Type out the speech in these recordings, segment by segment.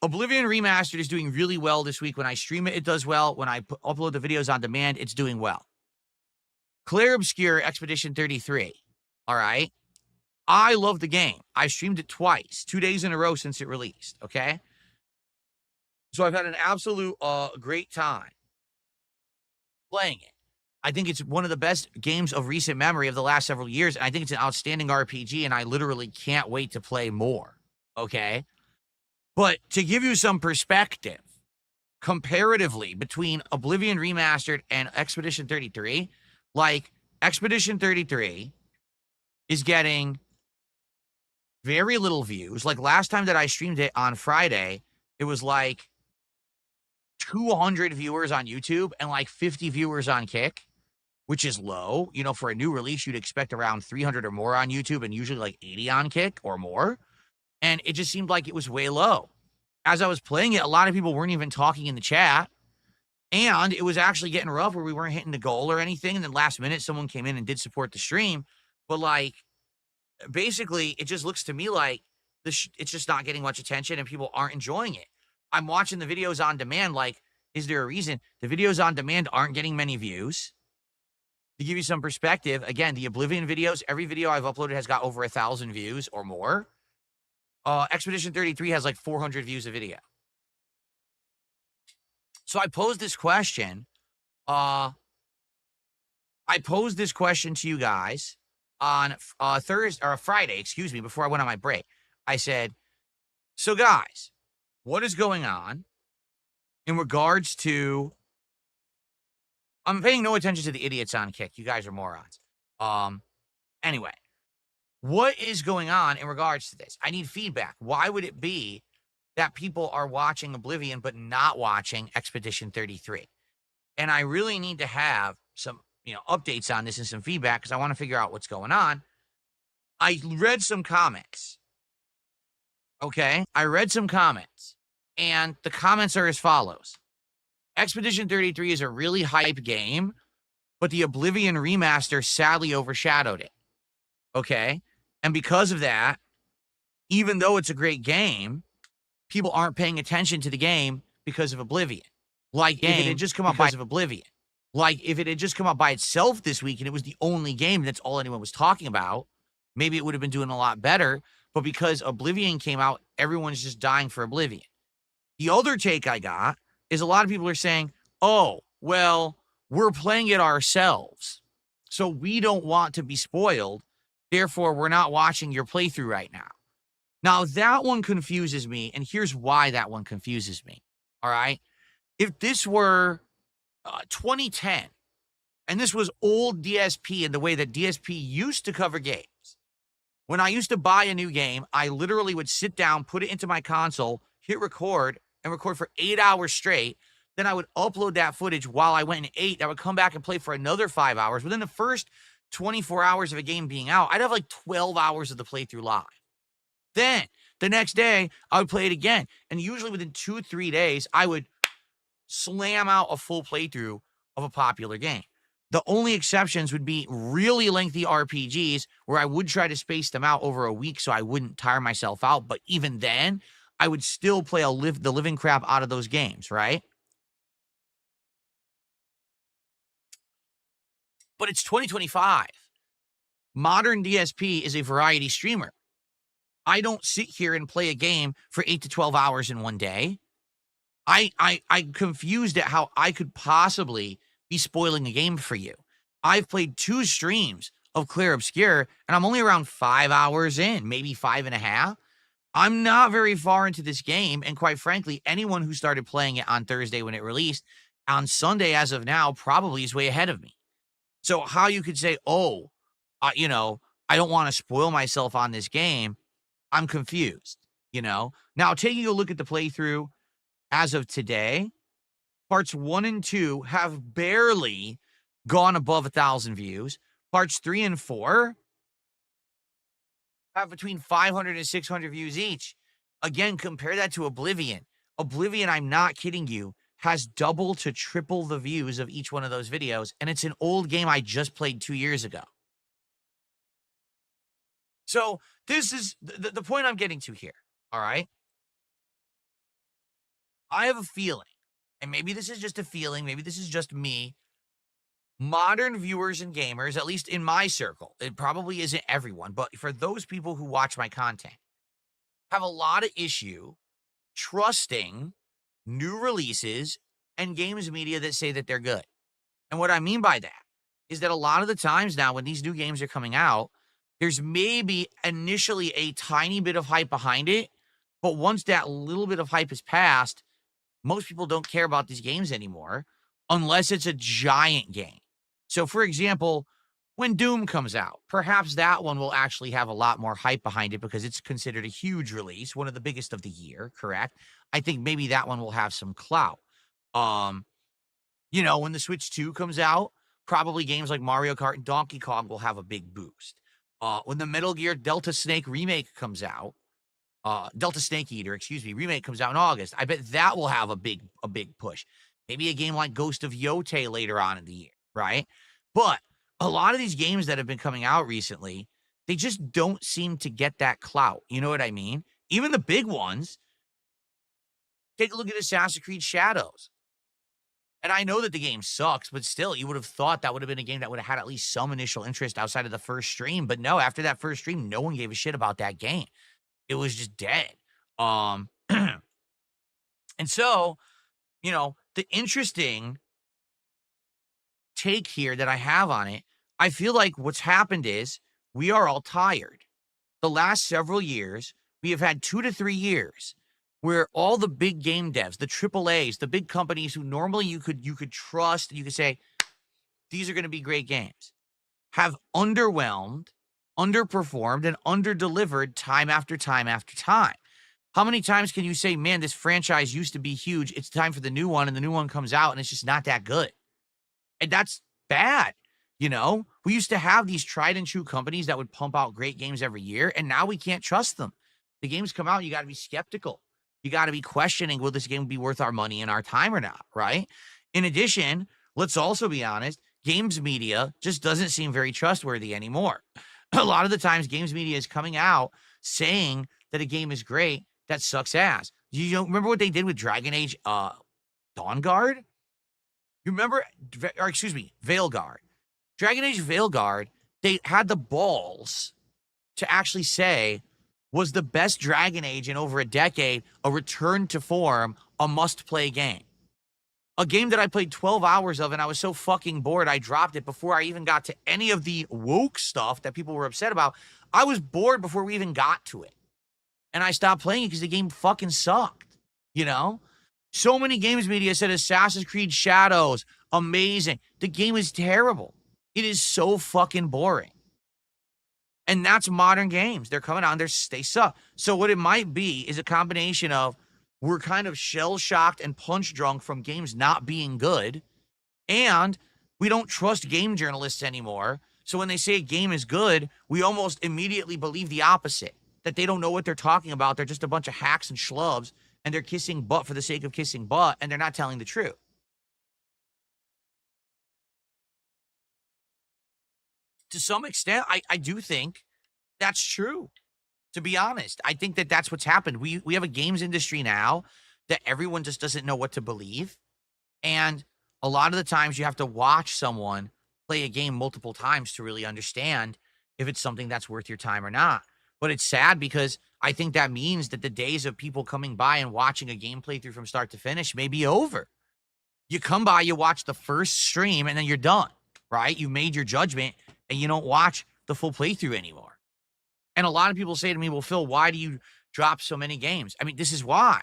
Oblivion Remastered is doing really well this week. When I stream it, it does well. When I upload the videos on demand, it's doing well. Clair Obscur Expedition 33. All right. I love the game. I streamed it twice, 2 days in a row since it released. Okay. So I've had an absolute great time playing it. I think it's one of the best games of recent memory of the last several years. And I think it's an outstanding RPG, and I literally can't wait to play more. Okay. But to give you some perspective, comparatively between Oblivion Remastered and Expedition 33, like Expedition 33 is getting very little views. Like last time that I streamed it on Friday, it was like 200 viewers on YouTube and like 50 viewers on Kick, which is low. You know, for a new release, you'd expect around 300 or more on YouTube and usually like 80 on Kick or more. And it just seemed like it was way low. As I was playing it, a lot of people weren't even talking in the chat. And it was actually getting rough where we weren't hitting the goal or anything. And then last minute, someone came in and did support the stream. But like, basically, it just looks to me like it's just not getting much attention and people aren't enjoying it. I'm watching the videos on demand. Like, is there a reason the videos on demand aren't getting many views? To give you some perspective, again, the Oblivion videos, every video I've uploaded has got over 1,000 views or more. Expedition 33 has like 400 views a video. So I posed this question. I posed this question to you guys on Thursday or Friday, excuse me, before I went on my break. I said, so guys, what is going on in regards to, I'm paying no attention to the idiots on Kick. You guys are morons. Anyway, what is going on in regards to this? I need feedback. Why would it be that people are watching Oblivion but not watching Expedition 33? And I really need to have some, updates on this and some feedback because I want to figure out what's going on. I read some comments. Okay? I read some comments. And the comments are as follows. Expedition 33 is a really hype game, but the Oblivion remaster sadly overshadowed it. Okay? And because of that, even though it's a great game, people aren't paying attention to the game because of Oblivion. Like, if it had just come out because of Oblivion. Like, if it had just come out by itself this week and it was the only game, that's all anyone was talking about, maybe it would have been doing a lot better. But because Oblivion came out, everyone's just dying for Oblivion. The other take I got is a lot of people are saying, oh, well, we're playing it ourselves, so we don't want to be spoiled. Therefore, we're not watching your playthrough right now. Now, that one confuses me, and here's why that one confuses me, all right? If this were 2010, and this was old DSP in the way that DSP used to cover games, when I used to buy a new game, I literally would sit down, put it into my console, hit record, and record for 8 hours straight. Then I would upload that footage while I went and ate. I would come back and play for another 5 hours. Within the first 24 hours of a game being out, I'd have like 12 hours of the playthrough live. Then the next day, I would play it again. And usually within 2-3 days, I would slam out a full playthrough of a popular game. The only exceptions would be really lengthy RPGs where I would try to space them out over a week so I wouldn't tire myself out. But even then, I would still play the living crap out of those games, right? But it's 2025. Modern DSP is a variety streamer. I don't sit here and play a game for 8 to 12 hours in one day. I'm confused at how I could possibly be spoiling a game for you. I've played 2 streams of Clair Obscur, and I'm only around 5 hours in, maybe 5.5. I'm not very far into this game, and quite frankly, anyone who started playing it on Thursday when it released, on Sunday as of now, probably is way ahead of me. So how you could say, oh, I don't want to spoil myself on this game, I'm confused, Now, taking a look at the playthrough as of today, parts 1 and 2 have barely gone above 1,000 views. Parts 3 and 4 have between 500 and 600 views each. Again, compare that to Oblivion. Oblivion, I'm not kidding you, has double to triple the views of each one of those videos, and it's an old game I just played 2 years ago. So this is the point I'm getting to here, all right? I have a feeling, and maybe this is just a feeling, maybe this is just me. Modern viewers and gamers, at least in my circle, it probably isn't everyone, but for those people who watch my content, have a lot of issue trusting new releases and games media that say that they're good. And what I mean by that is that a lot of the times now when these new games are coming out, there's maybe initially a tiny bit of hype behind it, but once that little bit of hype is passed, most people don't care about these games anymore unless it's a giant game. So, for example, when Doom comes out, perhaps that one will actually have a lot more hype behind it because it's considered a huge release, one of the biggest of the year, correct? I think maybe that one will have some clout. Um, when the Switch 2 comes out, probably games like Mario Kart and Donkey Kong will have a big boost. When the Metal Gear Delta Snake remake comes out, Delta Snake Eater, remake comes out in August. I bet that will have a big push. Maybe a game like Ghost of Yotei later on in the year, right? But a lot of these games that have been coming out recently, they just don't seem to get that clout. You know what I mean? Even the big ones. Take a look at Assassin's Creed Shadows. And I know that the game sucks, but still, you would have thought that would have been a game that would have had at least some initial interest outside of the first stream. But no, after that first stream, no one gave a shit about that game. It was just dead. And so, the interesting take here that I have on it, I feel like what's happened is we are all tired. The last several years, we have had 2 to 3 years where all the big game devs, the AAAs, the big companies who normally you could trust, you could say, these are going to be great games, have underwhelmed, underperformed, and underdelivered time after time after time. How many times can you say, man, this franchise used to be huge, it's time for the new one, and the new one comes out, and it's just not that good? And that's bad. We used to have these tried and true companies that would pump out great games every year, and now we can't trust them. The games come out, you got to be skeptical. You got to be questioning, will this game be worth our money and our time or not, right? In addition, let's also be honest, games media just doesn't seem very trustworthy anymore. A lot of the times, games media is coming out saying that a game is great that sucks ass. You don't remember what they did with Dragon Age Dawn Guard? You remember, Veilguard. Dragon Age Veilguard, they had the balls to actually say, was the best Dragon Age in over a decade, a return to form, a must-play game. A game that I played 12 hours of, and I was so fucking bored, I dropped it before I even got to any of the woke stuff that people were upset about. I was bored before we even got to it. And I stopped playing it because the game fucking sucked, So many games media said Assassin's Creed Shadows, amazing. The game is terrible. It is so fucking boring. And that's modern games. They're coming out and they suck. So what it might be is a combination of we're kind of shell-shocked and punch-drunk from games not being good, and we don't trust game journalists anymore. So when they say a game is good, we almost immediately believe the opposite, that they don't know what they're talking about. They're just a bunch of hacks and schlubs, and they're kissing butt for the sake of kissing butt, and they're not telling the truth. To some extent, I do think that's true, to be honest. I think that that's what's happened. We have a games industry now that everyone just doesn't know what to believe. And a lot of the times you have to watch someone play a game multiple times to really understand if it's something that's worth your time or not. But it's sad because I think that means that the days of people coming by and watching a game playthrough from start to finish may be over. You come by, you watch the first stream, and then you're done, right? You made your judgment, and you don't watch the full playthrough anymore. And a lot of people say to me, well, Phil, why do you drop so many games? I mean, this is why.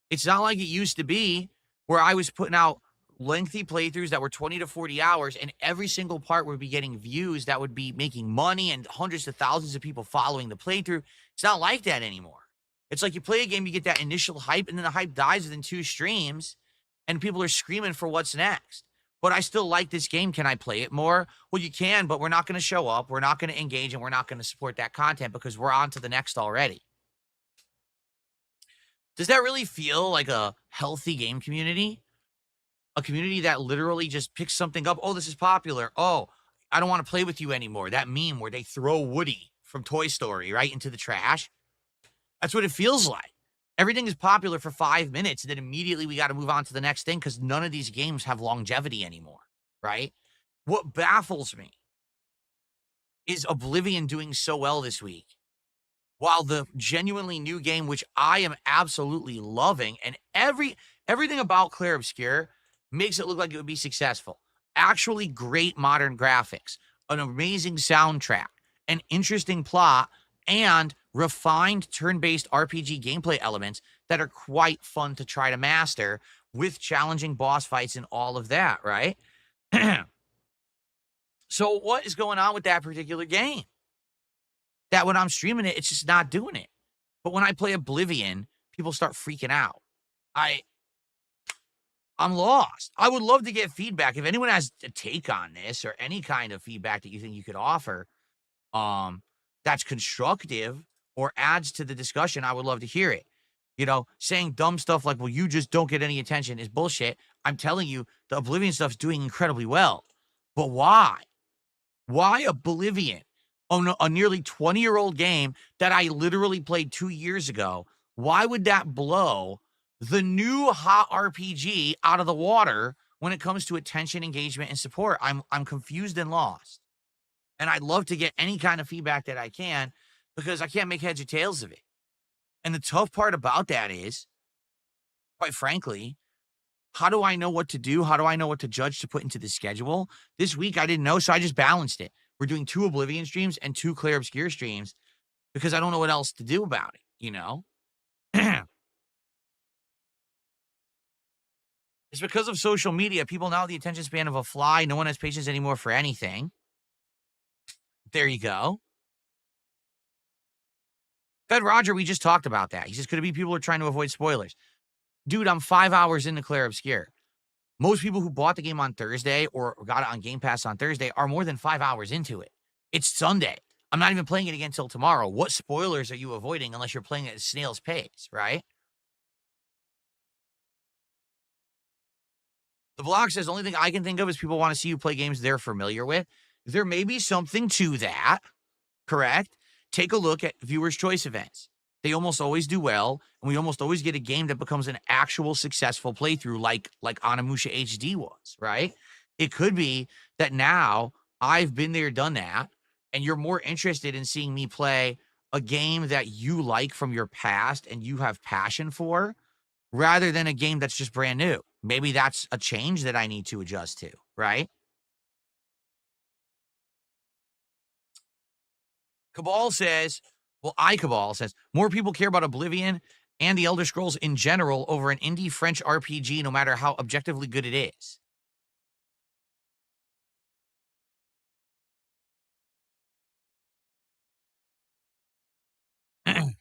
It's not like it used to be where I was putting out lengthy playthroughs that were 20 to 40 hours, and every single part would be getting views that would be making money and hundreds of thousands of people following the playthrough. It's not like that anymore. It's like you play a game, you get that initial hype, and then the hype dies within 2 streams, and people are screaming for what's next. But I still like this game. Can I play it more? Well, you can, but we're not going to show up. We're not going to engage, and we're not going to support that content because we're on to the next already. Does that really feel like a healthy game community? A community that literally just picks something up. Oh, this is popular. Oh, I don't want to play with you anymore. That meme where they throw Woody from Toy Story right into the trash. That's what it feels like. Everything is popular for 5 minutes, and then immediately we got to move on to the next thing because none of these games have longevity anymore, right? What baffles me is Oblivion doing so well this week, while the genuinely new game, which I am absolutely loving, and everything about Clair Obscur makes it look like it would be successful. Actually great modern graphics, an amazing soundtrack, an interesting plot, and refined turn-based RPG gameplay elements that are quite fun to try to master with challenging boss fights and all of that, right? So what is going on with that particular game? That when I'm streaming it, it's just not doing it. But when I play Oblivion, people start freaking out. I'm lost. I would love to get feedback. If anyone has a take on this or any kind of feedback that you think you could offer, that's constructive or adds to the discussion, I would love to hear it. You know, saying dumb stuff like, well, you just don't get any attention is bullshit. I'm telling you, the Oblivion stuff's doing incredibly well. But why? Why Oblivion? On a nearly 20-year-old game that I literally played 2 years ago. Why would that blow the new hot RPG out of the water when it comes to attention, engagement, and support? I'm confused and lost. And I'd love to get any kind of feedback that I can because I can't make heads or tails of it. And the tough part about that is, quite frankly, how do I know what to do? How do I know what to judge to put into the schedule? This week, I didn't know, so I just balanced it. We're doing 2 Oblivion streams and 2 Clair Obscur streams because I don't know what else to do about it, you know? It's because of social media. People now have the attention span of a fly. No one has patience anymore for anything. There you go. Fed Roger, we just talked about that. He says, could it be people are trying to avoid spoilers? Dude, I'm 5 hours into Clair Obscur. Most people who bought the game on Thursday or got it on Game Pass on Thursday are more than 5 hours into it. It's Sunday. I'm not even playing it again until tomorrow. What spoilers are you avoiding unless you're playing it at snail's pace, right? The blog says, the only thing I can think of is people want to see you play games they're familiar with. There may be something to that, correct? Take a look at viewers' choice events. They almost always do well, and we almost always get a game that becomes an actual successful playthrough like Onimusha HD was, right? It could be that now I've been there, done that, and you're more interested in seeing me play a game that you like from your past and you have passion for rather than a game that's just brand new. Maybe that's a change that I need to adjust to, right? Cabal says, Cabal says, more people care about Oblivion and the Elder Scrolls in general over an indie French RPG, no matter how objectively good it is. And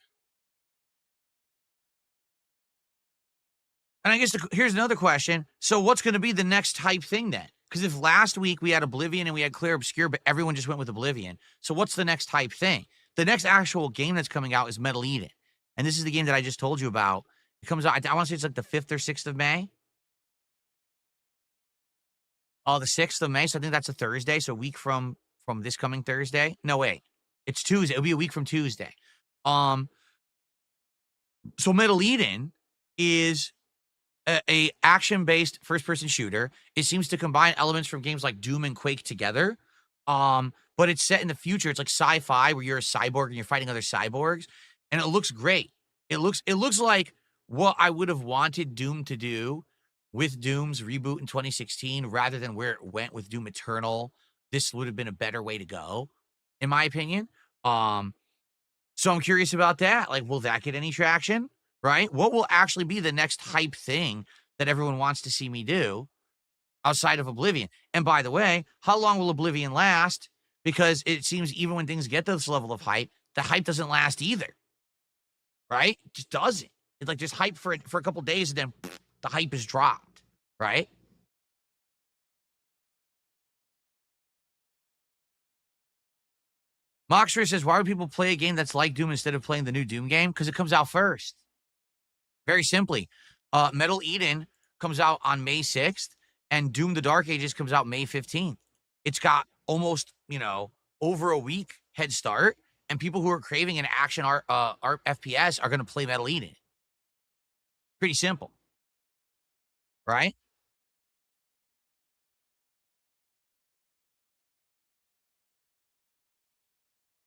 I guess here's another question. So what's going to be the next hype thing then? Because if last week we had Oblivion and we had Clair Obscur, but everyone just went with Oblivion. So what's the next hype thing? The next actual game that's coming out is Metal Eden. And this is the game that I just told you about. It comes out, I want to say it's like the 5th or 6th of May. Oh, the 6th of May. So I think that's a Thursday. So a week from this coming Thursday. No, wait. It's Tuesday. It'll be a week from Tuesday. So Metal Eden is a action-based first-person shooter. It seems to combine elements from games like Doom and Quake together. But it's set in the future. It's like sci-fi where you're a cyborg and you're fighting other cyborgs, and it looks great. It looks like what I would have wanted Doom to do with Doom's reboot in 2016 rather than where it went with Doom Eternal. This would have been a better way to go, in my opinion. So I'm curious about that. Like, will that get any traction? Right? What will actually be the next hype thing that everyone wants to see me do outside of Oblivion? And by the way, how long will Oblivion last? Because it seems even when things get to this level of hype, the hype doesn't last either. Right? It just doesn't. It's like just hype for a couple days and then the hype is dropped. Right? Moxer says, why would people play a game that's like Doom instead of playing the new Doom game? Because it comes out first. Very simply, Metal Eden comes out on May 6th, and Doom the Dark Ages comes out May 15th. It's got almost, over a week head start, and people who are craving an action art FPS are going to play Metal Eden. Pretty simple, right?